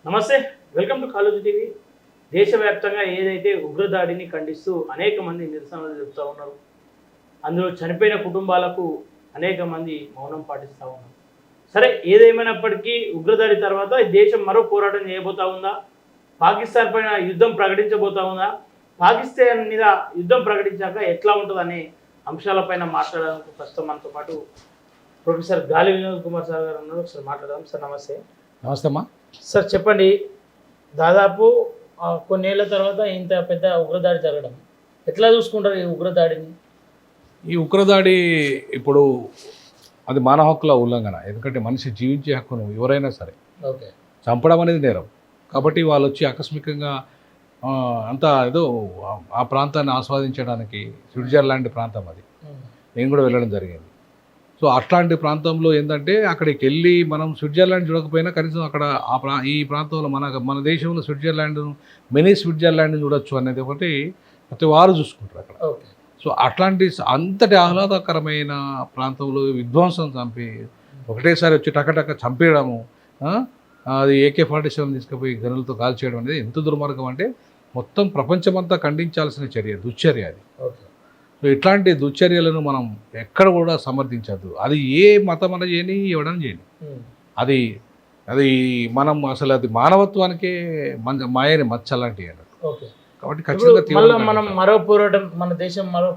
నమస్తే, welcome to college TV. దేశవ్యాప్తంగా ఏదైతే ఉగ్రదాడిని ఖండిస్తూ అనేక మంది నిరసనలు తెలుపుతూ ఉన్నారు. అందులో చనిపోయిన కుటుంబాలకు అనేక మంది మౌనం పాటిస్తూ ఉన్నారు. సరే, ఏదేమైనప్పటికీ ఉగ్రదాడి తర్వాత ఈ దేశం మరో పోరాటం చేయబోతా ఉందా? పాకిస్తాన్ పైన యుద్ధం ప్రకటించబోతా ఉందా? పాకిస్తాన్ మీద యుద్ధం ప్రకటించాక ఎట్లా ఉంటుందనే అంశాలపైన మాట్లాడడానికి ప్రస్తుతం మనతో పాటు ప్రొఫెసర్ గాలి వినోద్ కుమార్ సార్ గారు ఉన్నారు. ఒకసారి మాట్లాడదాం. సార్ నమస్తే. నమస్తే అమ్మా. సార్ చెప్పండి, దాదాపు కొన్నేళ్ల తర్వాత ఇంత పెద్ద ఉగ్రదాడి జరగడం ఎట్లా చూసుకుంటారు ఈ ఉగ్రదాడిని? ఈ ఉగ్రదాడి ఇప్పుడు అది మానవ హక్కుల ఉల్లంఘన. ఎందుకంటే మనిషి జీవించే హక్కును ఎవరైనా సరే ఓకే చంపడం అనేది నేరం. కాబట్టి వాళ్ళు వచ్చి ఆకస్మికంగా అంతా ఏదో ఆ ప్రాంతాన్ని ఆస్వాదించడానికి, స్విట్జర్లాండ్ ప్రాంతం అది, నేను కూడా వెళ్ళడం జరిగింది. సో అట్లాంటి ప్రాంతంలో ఏంటంటే అక్కడికి వెళ్ళి మనం స్విట్జర్లాండ్ చూడకపోయినా కనీసం అక్కడ ఈ ప్రాంతంలో మన దేశంలో స్విట్జర్లాండ్, మినీ స్విట్జర్లాండ్ని చూడొచ్చు అనేది ఒకటి ప్రతి వారు చూసుకుంటారు అక్కడ. ఓకే. సో అట్లాంటి అంతటి ఆహ్లాదకరమైన ప్రాంతంలో విధ్వంసం చంపి ఒకటేసారి వచ్చి టకటక చంపేయడము, అది AK-47 తీసుకుపోయి గనులతో కాల్చేయడం అనేది ఎంత దుర్మార్గం అంటే మొత్తం ప్రపంచమంతా ఖండించాల్సిన చర్య, దుశ్చర్య అది. ఓకే. సో ఇట్లాంటి దుశ్చర్యలను మనం ఎక్కడ కూడా సమర్థించద్దు. అది ఏ మతం అన చేయని, ఎవడని చేయని, అది అది మనం అసలు అది మానవత్వానికే మాయని మచ్చలాంటివి అన్నట్టు. ఓకే. కాబట్టి ఖచ్చితంగా మనం మరో పోరాటం, మన దేశం మరో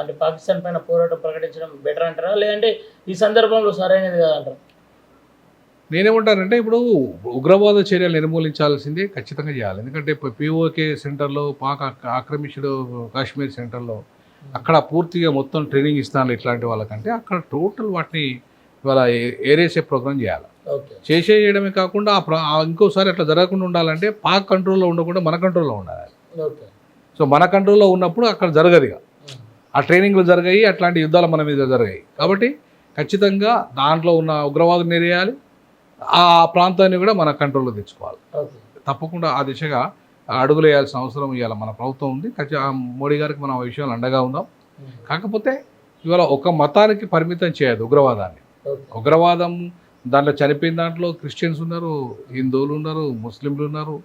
అంటే పాకిస్తాన్ పైన పోరాటం ప్రకటించడం బెటర్ అంటారా, లేదంటే ఈ సందర్భంలో సరైనది కాదంటారా? నేనేమంటానంటే ఇప్పుడు ఉగ్రవాద చర్యలు నిర్మూలించాల్సిందే ఖచ్చితంగా చేయాలి. ఎందుకంటే POK సెంటర్లో, పాక్ ఆక్రమించిన కాశ్మీర్ సెంటర్లో అక్కడ పూర్తిగా మొత్తం ట్రైనింగ్ ఇస్తాను ఇట్లాంటి వాళ్ళకంటే అక్కడ టోటల్ వాటిని ఇవాళ ఏరేసే ప్రోగ్రామ్ చేయాలి. చేయడమే కాకుండా ఇంకోసారి అట్లా జరగకుండా ఉండాలంటే పాక్ కంట్రోల్లో ఉండకుండా మన కంట్రోల్లో ఉండాలి. ఓకే. సో మన కంట్రోల్లో ఉన్నప్పుడు అక్కడ జరగదు. ఇక ఆ ట్రైనింగ్లు జరిగాయి, అట్లాంటి యుద్ధాలు మన మీద జరిగాయి. కాబట్టి ఖచ్చితంగా దాంట్లో ఉన్న ఉగ్రవాదం నేరేయాలి, ఆ ప్రాంతాన్ని కూడా మన కంట్రోల్లో తెచ్చుకోవాలి. తప్పకుండా ఆ దిశగా అడుగులు వేయాల్సిన అవసరం ఇవాళ మన ప్రభుత్వం ఉంది. మోడీ గారికి మనం ఆ విషయాలు అండగా ఉందాం. కాకపోతే ఇవాళ ఒక మతానికి పరిమితం చేయదు ఉగ్రవాదాన్ని. ఉగ్రవాదం దాంట్లో చనిపోయిన దాంట్లో క్రిస్టియన్స్ ఉన్నారు, హిందువులు ఉన్నారు, ముస్లింలు ఉన్నారు,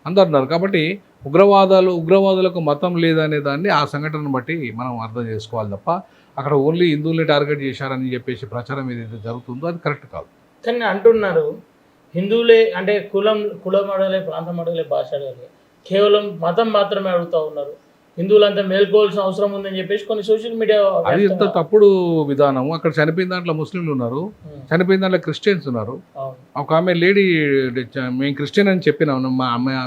అందరు ఉన్నారు. కాబట్టి ఉగ్రవాదులకు మతం లేదనే దాన్ని ఆ సంఘటనను బట్టి మనం అర్థం చేసుకోవాలి తప్ప అక్కడ ఓన్లీ హిందువుల్ని టార్గెట్ చేశారని చెప్పేసి ప్రచారం ఏదైతే జరుగుతుందో అది కరెక్ట్ కాదు. కానీ అంటున్నారు హిందువులే అంటే కులం అడగలే, ప్రాంతం అడగలే, భాష అడగలే, కేవలం మతం మాత్రమే అడుగుతూ ఉన్నారు. హిందువులంతా మేల్కోవాల్సిన అవసరం ఉందని చెప్పేసి కొన్ని సోషల్ మీడియా, అది ఎంత తప్పుడు విధానం. అక్కడ చనిపోయిన దాంట్లో ముస్లింలు ఉన్నారు, చనిపోయిన దాంట్లో క్రిస్టియన్స్ ఉన్నారు. ఒక ఆమె లేడీ, మేము క్రిస్టియన్ అని చెప్పినాము,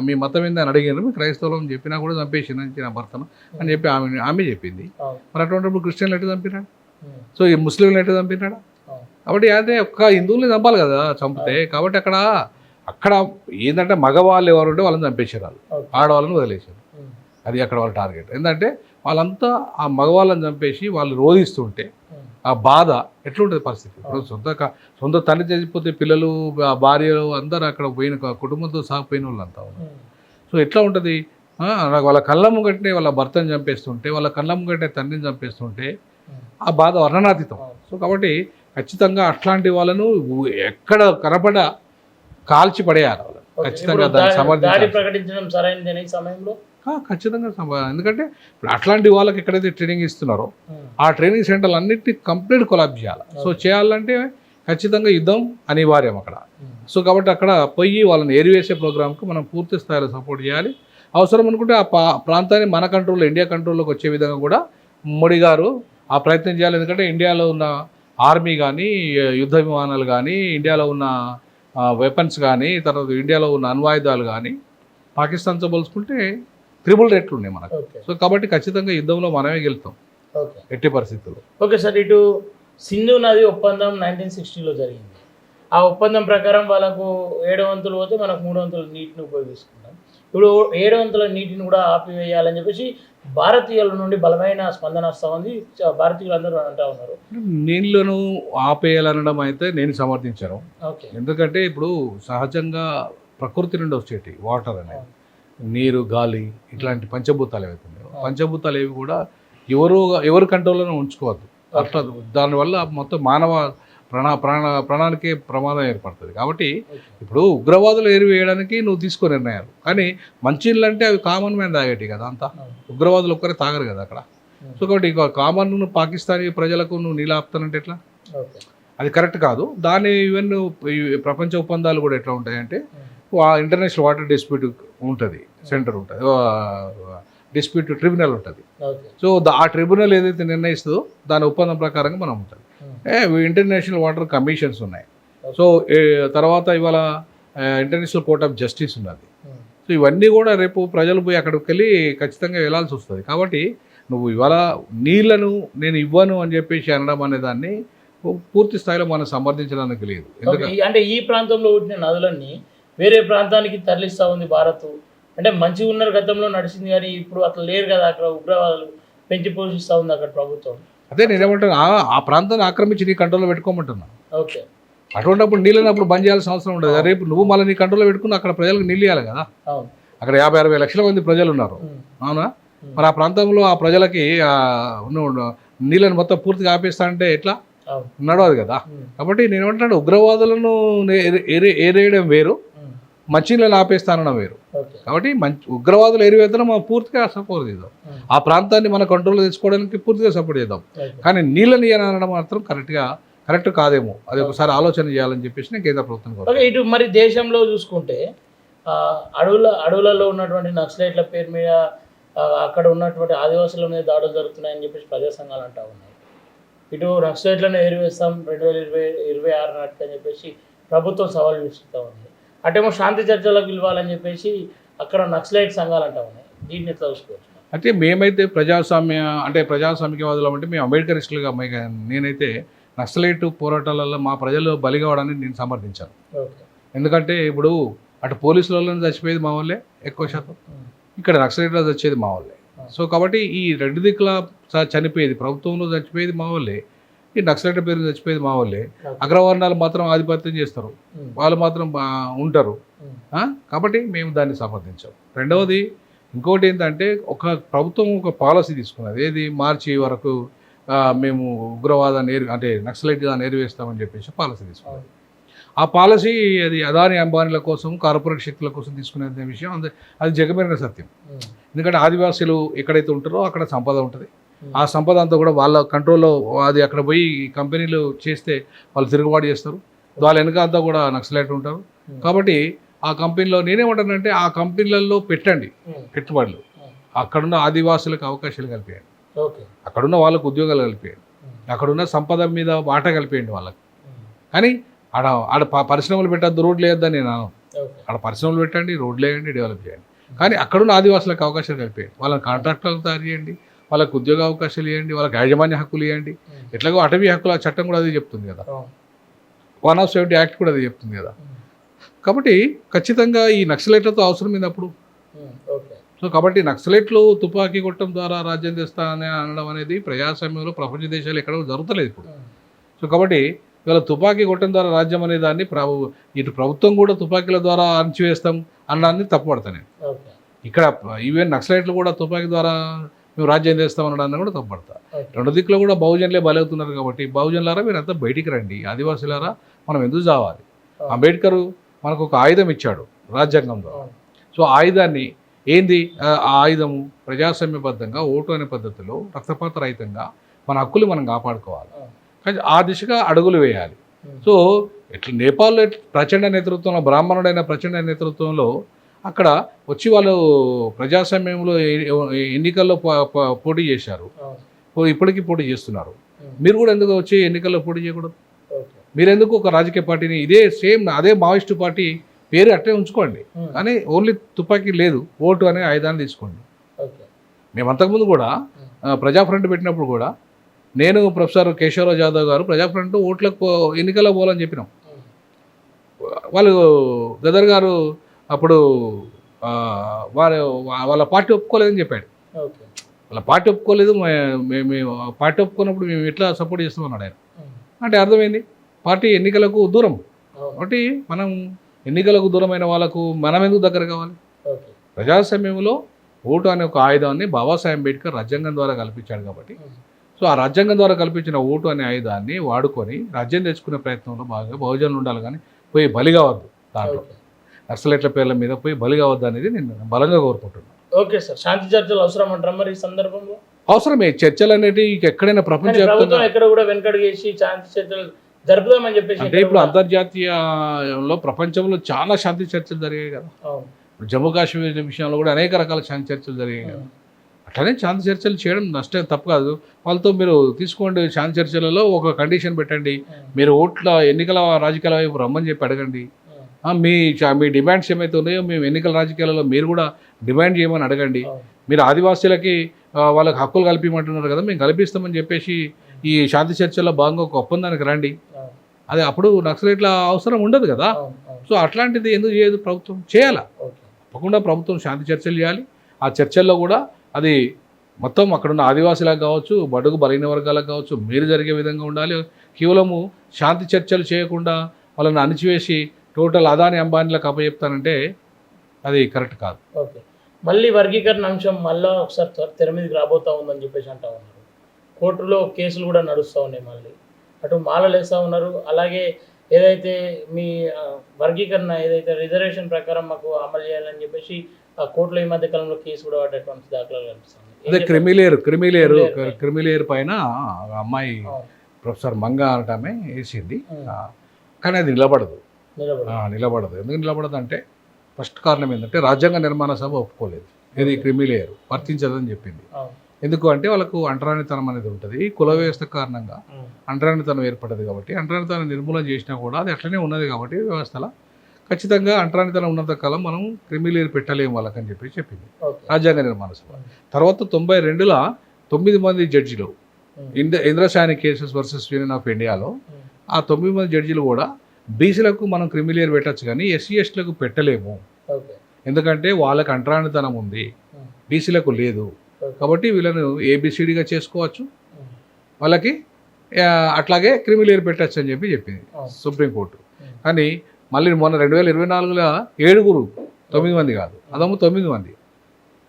మీ మతం ఏందని అడిగాను, మీ క్రైస్తవులు అని చెప్పినా కూడా చంపేసిందని నా భర్తను అని చెప్పి ఆమె చెప్పింది. మరి అటువంటిప్పుడు క్రిస్టియన్లు ఎట్లా చంపినాడు? సో ఈ ముస్లింలు ఎట్లా చంపినాడా? కాబట్టి అదే ఒక్క హిందువుల్ని చంపాలి కదా చంపితే. కాబట్టి అక్కడ ఏంటంటే మగవాళ్ళు ఎవరు ఉంటే వాళ్ళని చంపేసారు, ఆడవాళ్ళని వదిలేశారు. అది అక్కడ వాళ్ళ టార్గెట్. ఏంటంటే వాళ్ళంతా ఆ మగవాళ్ళని చంపేసి వాళ్ళు రోధిస్తుంటే ఆ బాధ ఎట్లుంటుంది పరిస్థితి. ఇప్పుడు సొంత తండ్రి చనిపోతే పిల్లలు, భార్యలు అందరూ అక్కడ పోయిన కుటుంబంతో సాగిపోయిన వాళ్ళంతా ఉన్నారు. సో ఎట్లా ఉంటుంది? వాళ్ళ కళ్ళ ముంగట్నే వాళ్ళ భర్తను చంపేస్తుంటే, వాళ్ళ కళ్ళ ముంగట్నే తండ్రిని చంపేస్తుంటే ఆ బాధ వర్ణనాతీతం. సో కాబట్టి ఖచ్చితంగా అట్లాంటి వాళ్ళను ఎక్కడ కనపడ కాల్చి పడేయాలి వాళ్ళని. ఖచ్చితంగా దాన్ని సమర్థించాలి. ప్రకటించడం సరైనది ఈ సమయంలో ఖచ్చితంగా. ఎందుకంటే ఇప్పుడు అట్లాంటి వాళ్ళకి ఎక్కడైతే ట్రైనింగ్ ఇస్తున్నారో ఆ ట్రైనింగ్ సెంటర్లు అన్నింటినీ కంప్లీట్ కొలాప్స్ చేయాలి. సో చేయాలంటే ఖచ్చితంగా యుద్ధం అనివార్యం అక్కడ. సో కాబట్టి అక్కడ పోయి వాళ్ళని ఏరివేసే ప్రోగ్రామ్కి మనం పూర్తి స్థాయిలో సపోర్ట్ చేయాలి. అవసరం అనుకుంటే ఆ ప్రాంతాన్ని మన కంట్రోల్లో, ఇండియా కంట్రోల్లోకి వచ్చే విధంగా కూడా మోడీ గారు ఆ ప్రయత్నం చేయాలి. ఎందుకంటే ఇండియాలో ఉన్న ఆర్మీ కానీ, యుద్ధ విమానాలు కానీ, ఇండియాలో ఉన్న వెపన్స్ కానీ, తర్వాత ఇండియాలో ఉన్న అణ్వాయుధాలు కానీ పాకిస్తాన్తో పోల్చుకుంటే 3 రెట్లు ఉన్నాయి మనకు. సో కాబట్టి ఖచ్చితంగా యుద్ధంలో మనమే గెలుస్తాం ఎట్టి పరిస్థితుల్లో. ఓకే సార్, ఇటు సింధు నది ఒప్పందం 1960లో జరిగింది. ఆ ఒప్పందం ప్రకారం వాళ్ళకు 7 వంతులు పోతే మనకు 3 వంతుల నీటిని ఉపయోగిస్తున్నాం. ఇప్పుడు 7 వంతుల నీటిని కూడా ఆపివేయాలని చెప్పేసి భారతీయుల నుండి బలమైన స్పందన వస్తూ ఉంది. భారతీయులందరూ అంటూ ఉన్నారు. నీళ్లను ఆపేయాలనడం అయితే నేను సమర్థించాను. ఎందుకంటే ఇప్పుడు సహజంగా ప్రకృతి నుండి వచ్చేటి వాటర్ అనేది, నీరు, గాలి, ఇట్లాంటి పంచభూతాలు ఏవైతే ఉన్నాయో, పంచభూతాలు ఏవి కూడా ఎవరు కంట్రోల్లోనే ఉంచుకోవద్దు. అట్లా దానివల్ల మొత్తం ప్రాణానికి ప్రమాదం ఏర్పడుతుంది. కాబట్టి ఇప్పుడు ఉగ్రవాదులు ఏరివేయడానికి నువ్వు తీసుకో నిర్ణయాలు, కానీ మంచినీళ్ళు అంటే అవి కామన్ మ్యాన్ తాగేటి కదా, అంతా ఉగ్రవాదులు ఒక్కరే తాగరు కదా అక్కడ. సో కాబట్టి కామన్ పాకిస్తానీ ప్రజలకు నువ్వు నీళ్ళు ఆపుతానంటే ఎట్లా, అది కరెక్ట్ కాదు. దాని ఈవెన్ ప్రపంచ ఒప్పందాలు కూడా ఎట్లా ఉంటాయంటే ఇంటర్నేషనల్ వాటర్ డిస్ప్యూట్ ఉంటుంది, సెంటర్ ఉంటుంది, డిస్ప్యూట్ ట్రిబ్యునల్ ఉంటుంది. సో ఆ ట్రిబ్యునల్ ఏదైతే నిర్ణయిస్తుందో దాని ఒప్పందం ప్రకారంగా మనం ఉంటుంది. ఇంటర్నేషనల్ వాటర్ కమిషన్స్ ఉన్నాయి. సో తర్వాత ఇవాళ ఇంటర్నేషనల్ కోర్ట్ ఆఫ్ జస్టిస్ ఉన్నది. సో ఇవన్నీ కూడా రేపు ప్రజలు పోయి అక్కడికి వెళ్ళి ఖచ్చితంగా వెళ్ళాల్సి వస్తుంది. కాబట్టి నువ్వు ఇవాళ నీళ్లను నేను ఇవ్వను అని చెప్పేసి అనడం అనే దాన్ని పూర్తి స్థాయిలో మనం సమర్థించడానికి లేదు. ఎందుకంటే అంటే ఈ ప్రాంతంలో ఉంటున్న నదులన్నీ వేరే ప్రాంతానికి తరలిస్తూ ఉంది భారత్. అంటే మంచిగా ఉన్నారు, గతంలో నడిచింది, కానీ ఇప్పుడు అట్లా లేరు కదా, అక్కడ ఉగ్రవాదులు పెంచి పోషిస్తూ ఉంది అక్కడ ప్రభుత్వం. అదే నేనేమంటాను, ఆ ప్రాంతాన్ని ఆక్రమించి నీ కంట్రోల్లో పెట్టుకోమంటున్నా. ఓకే, అటువంటిప్పుడు నీళ్ళనప్పుడు బంద్ చేయాల్సిన అవసరం ఉండదు. రేపు నువ్వు మళ్ళీ నీ కంట్రోల్లో పెట్టుకుని అక్కడ ప్రజలకు నీళ్ళు ఇవ్వాలి కదా. అక్కడ 50-60 లక్షల మంది ప్రజలు ఉన్నారు, అవునా? మరి ఆ ప్రాంతంలో ఆ ప్రజలకి నీళ్ళని మొత్తం పూర్తిగా ఆపేస్తా అంటే ఎట్లా నడవదు కదా. కాబట్టి నేనేమంటాను, ఉగ్రవాదులను ఏరేయడం వేరు, మంచినీళ్ళని ఆపేస్తానడం వేరు. కాబట్టి ఉగ్రవాదులు ఏరివేతనం మనం పూర్తిగా సపోర్ట్ చేద్దాం, ఆ ప్రాంతాన్ని మన కంట్రోల్లో తెచ్చుకోవడానికి పూర్తిగా సపోర్ట్ చేద్దాం. కానీ నీళ్ళని అనడం మాత్రం కరెక్ట్ కాదేమో, అది ఒకసారి ఆలోచన చేయాలని చెప్పేసి నేను కేంద్ర ప్రభుత్వం. ఇటు మరి దేశంలో చూసుకుంటే అడవులలో ఉన్నటువంటి నక్సలైట్ల పేరు మీద అక్కడ ఉన్నటువంటి ఆదివాసుల మీద దాడులు జరుగుతున్నాయని చెప్పేసి ప్రజా సంఘాలు అంటూ ఉన్నాయి. ఇటు నక్సలైట్లను ఏరివేస్తాం 2026 నాటికి అని చెప్పేసి ప్రభుత్వం సవాల్ విసురుతూ ఉంది. అటేమో శాంతి చర్చలకు పిలవాలని చెప్పేసి అక్కడ నక్సలైట్ సంఘాలు అంటూ ఉన్నాయి. దీన్ని ఎట్లా చూసుకోవచ్చు? అంటే మేమైతే ప్రజాస్వామికవాదులం అంటే మేము అంబేద్కరిస్టులుగా నేనైతే నక్సలైట్ పోరాటాలలో మా ప్రజలు బలి కావడాన్ని నేను సమర్థించాను. ఎందుకంటే ఇప్పుడు అటు పోలీసులలో చచ్చిపోయేది మా వాళ్ళే ఎక్కువ శాతం, ఇక్కడ నక్సలైట్లో చచ్చేది మా వాళ్ళే. సో కాబట్టి ఈ రెండు దిక్కుల చనిపోయేది, ప్రభుత్వంలో చచ్చిపోయేది మా వాళ్ళే, ఈ నక్సలైట్ పేరు చచ్చిపోయేది మా వాళ్ళే. అగ్రవర్ణాలు మాత్రం ఆధిపత్యం చేస్తారు, వాళ్ళు మాత్రం ఉంటారు. కాబట్టి మేము దాన్ని సమర్థించాం. రెండవది ఇంకోటి ఏంటంటే, ఒక ప్రభుత్వం ఒక పాలసీ తీసుకున్నది, ఏది మార్చి వరకు మేము ఉగ్రవాదాన్ని అంటే నక్సలైట్గా నేర్వేస్తామని చెప్పేసి పాలసీ తీసుకున్నది. ఆ పాలసీ అది అదాని అంబానీల కోసం, కార్పొరేట్ శక్తుల కోసం తీసుకునే విషయం అది జగమెరిగిన సత్యం. ఎందుకంటే ఆదివాసీలు ఎక్కడైతే ఉంటారో అక్కడ సంపద ఉంటుంది, ఆ సంపద అంతా కూడా వాళ్ళ కంట్రోల్లో, అది అక్కడ పోయి కంపెనీలు చేస్తే వాళ్ళు తిరుగుబాటు చేస్తారు, వాళ్ళ వెనక అంతా కూడా నక్సలైట్ ఉంటారు. కాబట్టి ఆ కంపెనీలో నేనేమంటానంటే, ఆ కంపెనీలలో పెట్టండి పెట్టుబడులు, అక్కడున్న ఆదివాసులకు అవకాశాలు కలిపేయండి, అక్కడున్న వాళ్ళకు ఉద్యోగాలు కలిపేయండి, అక్కడున్న సంపద మీద వాటా కలిపేయండి వాళ్ళకి. కానీ ఆడ పరిశ్రమలు పెట్టద్దు, రోడ్లు వేయొద్దని నేను అన్నాను. ఆడ పరిశ్రమలు పెట్టండి, రోడ్లు వేయండి, డెవలప్ చేయండి. కానీ అక్కడున్న ఆదివాసులకు అవకాశాలు కలిపేయండి, వాళ్ళని కాంట్రాక్టర్లు తయారు చేయండి, వాళ్ళకు ఉద్యోగ అవకాశాలు ఇవ్వండి, వాళ్ళకి యాజమాన్య హక్కులు ఇవ్వండి. ఎట్లాగో అటవీ హక్కుల చట్టం కూడా అది చెప్తుంది కదా, 170 యాక్ట్ కూడా అది చెప్తుంది కదా. కాబట్టి ఖచ్చితంగా ఈ నక్సలైట్లతో అవసరం అయినప్పుడు, సో కాబట్టి నక్సలైట్లు తుపాకీ కొట్టడం ద్వారా రాజ్యం తెస్తానని అనడం అనేది ప్రజాస్వామ్యంలో ప్రపంచ దేశాలు ఎక్కడ జరుగుతలేదు ఇప్పుడు. సో కాబట్టి ఇవాళ తుపాకీ కొట్టడం ద్వారా రాజ్యం అనే దాన్ని ఇటు ప్రభుత్వం కూడా తుపాకీల ద్వారా అణచివేస్తాం అన్నాన్ని తప్పుపడతాను నేను. ఇక్కడ ఈవెన్ నక్సలైట్లు కూడా తుపాకీ ద్వారా మేము రాజ్యం చేస్తాం అనడాన్ని కూడా తప్పుపడతా. రెండు దిక్కులో కూడా బహుజనులే బలవుతున్నారు. కాబట్టి బహుజనులారా మీరు అంతా బయటికి రండి, ఆదివాసులారా మనం ఎందుకు చావాలి? అంబేద్కర్ మనకు ఒక ఆయుధం ఇచ్చాడు రాజ్యాంగం ద్వారా. సో ఆయుధాన్ని ఏంది, ఆ ఆయుధము ప్రజాస్వామ్యబద్ధంగా ఓటు అనే పద్ధతిలో రక్తపాత రహితంగా మన హక్కులు మనం కాపాడుకోవాలి. కానీ ఆ దిశగా అడుగులు వేయాలి. సో ఇట్లా నేపాల్లో ప్రచండ నేతృత్వంలో, బ్రాహ్మణుడైన ప్రచండ నేతృత్వంలో అక్కడ వచ్చి వాళ్ళు ప్రజాస్వామ్యంలో ఎన్నికల్లో పోటీ చేశారు, ఇప్పటికీ పోటీ చేస్తున్నారు. మీరు కూడా ఎందుకు వచ్చి ఎన్నికల్లో పోటీ చేయకూడదు? మీరు ఎందుకు ఒక రాజకీయ పార్టీని అదే మావోయిస్టు పార్టీ పేరు అట్లే ఉంచుకోండి, కానీ ఓన్లీ తుపాకీ లేదు, ఓటు అనే ఆయుధాన్ని తీసుకోండి. మేము అంతకుముందు కూడా ప్రజా ఫ్రంట్ పెట్టినప్పుడు కూడా నేను, ప్రొఫెసర్ కేశవరావు జాదవ్ గారు ప్రజా ఫ్రంట్ ఓట్లకు ఎన్నికల్లో పోవాలని చెప్పినాం. వాళ్ళు గదర్ గారు అప్పుడు వాళ్ళ పార్టీ ఒప్పుకోలేదని చెప్పాడు. వాళ్ళ పార్టీ ఒప్పుకోలేదు, మేము పార్టీ ఒప్పుకున్నప్పుడు మేము ఎట్లా సపోర్ట్ చేస్తామన్నాడు ఆయన. అంటే అర్థమైంది, పార్టీ ఎన్నికలకు దూరం. కాబట్టి మనం ఎన్నికలకు దూరమైన వాళ్ళకు మనం ఎందుకు దగ్గర కావాలి? ప్రజాస్వామ్యంలో ఓటు అనే ఒక ఆయుధాన్ని బాబాసాహెబ్ అంబేద్కర్ రాజ్యాంగం ద్వారా కల్పించాడు. కాబట్టి సో ఆ రాజ్యాంగం ద్వారా కల్పించిన ఓటు అనే ఆయుధాన్ని వాడుకొని రాజ్యం తెచ్చుకునే ప్రయత్నంలో బాగా బహుజనులు ఉండాలి, కానీ పోయి బలి కావద్దు, దాంట్లో నక్సలైట్ల పేర్ల మీద పోయి బలి కావద్దు అనేది నేను బలంగా కోరుకుంటున్నాను. ఓకే సార్, శాంతి చర్చలు అవసరం అంటారా మరి ఈ సందర్భంలో? అవసరమే, చర్చలు అనేవి ఎక్కడైనా ప్రభుత్వం ఎక్కడ కూడా వెనకడుగేసి శాంతి చర్చలు జరుపుదామని చెప్పేసి అంటే ఇప్పుడు అంతర్జాతీయంలో ప్రపంచంలో చాలా శాంతి చర్చలు జరిగాయి కదా. ఇప్పుడు జమ్మూ కాశ్మీర్ విషయంలో కూడా అనేక రకాల శాంతి చర్చలు జరిగాయి కదా. అట్లనే శాంతి చర్చలు చేయడం నష్టం తప్పు కాదు. వాళ్ళతో మీరు తీసుకోండి, శాంతి చర్చలలో ఒక కండిషన్ పెట్టండి, మీరు ఓట్ల ఎన్నికల రాజకీయాల వైపు రమ్మని చెప్పి అడగండి. మీ డిమాండ్స్ ఏమైతే ఉన్నాయో మేము ఎన్నికల రాజకీయాలలో మీరు కూడా డిమాండ్ చేయమని అడగండి. మీరు ఆదివాసీలకి వాళ్ళకి హక్కులు కల్పించమంటున్నారు కదా, మేము కల్పిస్తామని చెప్పేసి ఈ శాంతి చర్చల్లో భాగంగా ఒక ఒప్పందానికి రండి. అది అప్పుడు నక్సలైట్ల అవసరం ఉండదు కదా. సో అట్లాంటిది ఎందుకు చేయదు ప్రభుత్వం? చేయాలా, తప్పకుండా ప్రభుత్వం శాంతి చర్చలు చేయాలి. ఆ చర్చల్లో కూడా అది మొత్తం అక్కడున్న ఆదివాసీలకు కావచ్చు, బడుగు బలహీన వర్గాలకు కావచ్చు, మీరు జరిగే విధంగా ఉండాలి. కేవలము శాంతి చర్చలు చేయకుండా వాళ్ళని అణిచివేసి టోటల్ అదాని అంబానీలకు అప్పచెప్తానంటే అది కరెక్ట్ కాదు. ఓకే, మళ్ళీ వర్గీకరణ అంశం మళ్ళీ ఒకసారి తెర మీదకి రాబోతా ఉందని చెప్పేసి అంటా ఉన్నారు. కోర్టులో కేసులు కూడా నడుస్తూ ఉన్నాయి. మళ్ళీ అటు మాలలు వేస్తూ ఉన్నారు. అలాగే ఏదైతే మీ వర్గీకరణ ఏదైతే రిజర్వేషన్ ప్రకారం మాకు అమలు చేయాలని చెప్పేసి ఆ కోర్టులో ఈ మధ్య కాలంలో కేసు కూడా పడేటువంటి దాఖలాలు కనిపిస్తుంది. అదే క్రిమిలేయర్ పైన అమ్మాయి ప్రొఫెసర్ మంగా అనటమే వేసింది, కానీ అది నిలబడదు. ఎందుకు నిలబడదు అంటే ఫస్ట్ కారణం ఏంటంటే రాజ్యాంగ నిర్మాణ సభ ఒప్పుకోలేదు, ఇది క్రిమిలేయర్ వర్తించదని చెప్పింది. ఎందుకు అంటే వాళ్ళకు అంటరానితనం అనేది ఉంటుంది, కుల వ్యవస్థ కారణంగా అంటరానితనం ఏర్పడదు కాబట్టి అంటరానితనం నిర్మూలన చేసినా కూడా అది అట్లనే ఉన్నది కాబట్టి వ్యవస్థలో ఖచ్చితంగా అంటరానితనం ఉన్నంత కాలం మనం క్రిమిలేయర్ పెట్టలేము వాళ్ళకని చెప్పి చెప్పింది రాజ్యాంగ నిర్మాణ సభ. తర్వాత 92లో 9 మంది జడ్జిలు Indra Sawhney cases versus union of ఇండియాలో ఆ 9 మంది జడ్జిలు కూడా బీసీలకు మనం క్రిమిలేయర్ పెట్టచ్చు కానీ ఎస్సీ ఎస్టీలకు పెట్టలేము, ఎందుకంటే వాళ్ళకి అంటరానితనం ఉంది, బీసీలకు లేదు. కాబట్టి వీళ్ళను ఏబిసిడిగా చేసుకోవచ్చు, వాళ్ళకి అట్లాగే క్రిమిలేయర్ పెట్టచ్చు అని చెప్పి చెప్పింది సుప్రీంకోర్టు. కానీ మళ్ళీ మొన్న 2024లో 9 మంది కాదు, అదమ్మ 9 మంది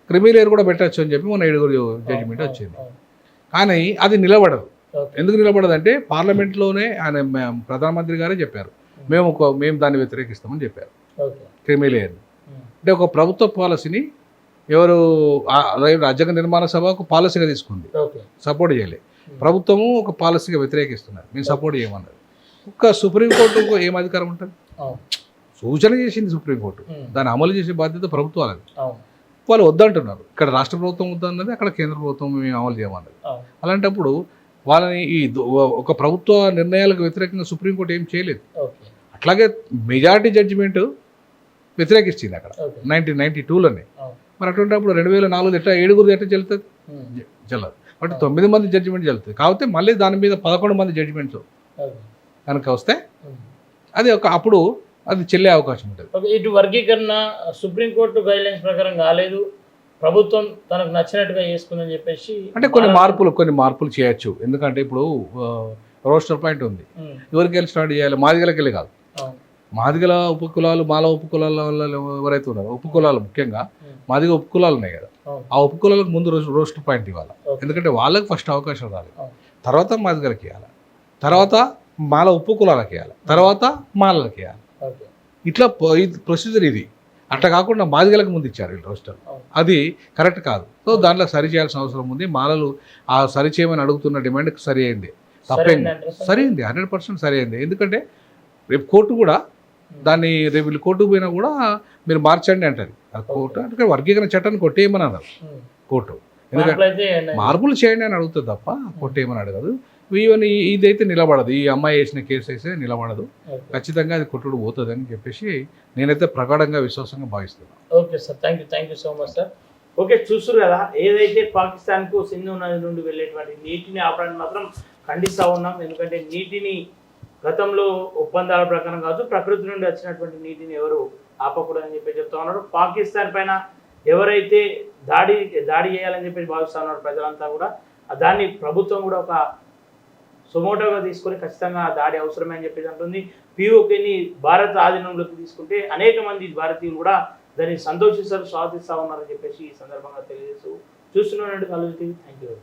క్రిమిలేయర్ కూడా పెట్టచ్చు అని చెప్పి మొన్న 7 జడ్జిమెంట్ వచ్చింది. కానీ అది నిలబడదు. ఎందుకు నిలబడదు అంటే పార్లమెంట్లోనే ఆయన ప్రధానమంత్రి గారే చెప్పారు, మేము దాన్ని వ్యతిరేకిస్తామని చెప్పారు క్రిమిలేయర్. అంటే ఒక ప్రభుత్వ పాలసీని ఎవరు రాజ్యాంగ నిర్మాణ సభ ఒక పాలసీగా తీసుకుంది, సపోర్ట్ చేయలేదు. ప్రభుత్వము ఒక పాలసీగా వ్యతిరేకిస్తున్నారు, మేము సపోర్ట్ చేయమన్నారు. ఒక్క సుప్రీంకోర్టుకు ఏం అధికారం ఉంటుంది? సూచన చేసింది సుప్రీంకోర్టు, దాన్ని అమలు చేసే బాధ్యత ప్రభుత్వాలది. వాళ్ళు వద్దంటున్నారు, ఇక్కడ రాష్ట్ర ప్రభుత్వం వద్దన్నది, అక్కడ కేంద్ర ప్రభుత్వం మేము అమలు చేయమన్నది. అలాంటప్పుడు వాళ్ళని ఒక ప్రభుత్వ నిర్ణయాలకు వ్యతిరేకంగా సుప్రీంకోర్టు ఏం చేయలేదు. అట్లాగే మెజారిటీ జడ్జిమెంట్ వ్యతిరేకించింది అక్కడ 1992లోనే. మరి అటువంటిప్పుడు 2004 ఎట్లా 7 ఎట్లా చెల్లుతుంది? చెల్లదు. కాబట్టి 9 మంది జడ్జిమెంట్ చెల్లుతుంది. కాకపోతే మళ్ళీ దాని మీద 11 మంది జడ్జిమెంట్స్ కనుక వస్తే అది అప్పుడు అది చెల్లే అవకాశం ఉంటుంది. ఇటు వర్గీకరణ సుప్రీంకోర్టు గైడ్లైన్స్ ప్రకారం కాలేదు, ప్రభుత్వం తనకు నచ్చినట్టుగా చేసుకుందని చెప్పేసి అంటే కొన్ని మార్పులు చేయొచ్చు. ఎందుకంటే ఇప్పుడు రోస్టర్ పాయింట్ ఉంది, ఎవరికి వెళ్ళి స్టార్ట్ చేయాలి? మాదిగలకి వెళ్ళి కాదు, మాదిగల ఉపకులాలు మాల ఉపకులాల ఎవరైతే ఉన్నారో ఉపకులాలు, ముఖ్యంగా మాదిగ ఉపకులాలు ఉన్నాయి కదా, ఆ ఉపకులాలకు ముందు రోస్టర్ పాయింట్ ఇవ్వాలి. ఎందుకంటే వాళ్ళకి ఫస్ట్ అవకాశం రాలేదు, తర్వాత మాదిగలకి ఇవ్వాలి, తర్వాత మాల ఉపకులాలకి ఇవ్వాలి, తర్వాత మాలలకి ఇవ్వాలి. ఇట్లా ప్రొసీజర్ ఇది. అట్లా కాకుండా మాదిగలకు ముందు ఇచ్చారు వీళ్ళు రోస్టర్, అది కరెక్ట్ కాదు. సో దాంట్లో సరి చేయాల్సిన అవసరం ఉంది. మాలలు ఆ సరి చేయమని అడుగుతున్న డిమాండ్ సరి అయింది, తప్పైంది, సరైంది, 100% సరి అయింది. ఎందుకంటే రేపు కోర్టు కూడా దాన్ని రేపు వీళ్ళు కోర్టుకు పోయినా కూడా మీరు మార్చండి అంటది కోర్టు. అంటే వర్గీకరణ చట్టాన్ని కొట్టేయమని అన్నారు కోర్టు, ఎందుకంటే మార్పులు చేయండి అని అడుగుతుంది తప్ప కొట్టేయమని అడగదు. ఈవెన్ ఇదైతే నిలబడదు, ఈ అమ్మాయి వేసిన కేసు అయితే నిలబడదు, ఖచ్చితంగా అది కొట్టుడు పోతుంది అని చెప్పేసి నేనైతే ప్రగాఢంగా విశ్వాసంగా భావిస్తున్నాను. Okay sir, thank you so much sir. Okay, చూస్తారు కదా, ఏదైతే పాకిస్తాన్కు సింధు నది నుండి వెళ్ళేటువంటి నీటిని ఆపడానికి మాత్రం ఖండిస్తూ ఉన్నాం. ఎందుకంటే నీటిని గతంలో ఒప్పందాల ప్రకారం కాదు, ప్రకృతి నుండి వచ్చినటువంటి నీటిని ఎవరు ఆపకూడదని చెప్పి చెప్తా ఉన్నారు. పాకిస్తాన్ పైన ఎవరైతే దాడి చేయాలని చెప్పి భావిస్తూ ఉన్నారు ప్రజలంతా కూడా, దాన్ని ప్రభుత్వం కూడా ఒక సుమోటోగా తీసుకొని ఖచ్చితంగా దాడి అవసరమే అని చెప్పేసి అంటుంది. పిఓకేని భారత ఆధీనంలోకి తీసుకుంటే అనేక మంది భారతీయులు కూడా దాన్ని సంతోషిస్తారు, స్వాగతిస్తూ ఉన్నారని చెప్పేసి ఈ సందర్భంగా తెలియజేస్తూ చూస్తున్నానండి కలర్ టీవీ. Thank you.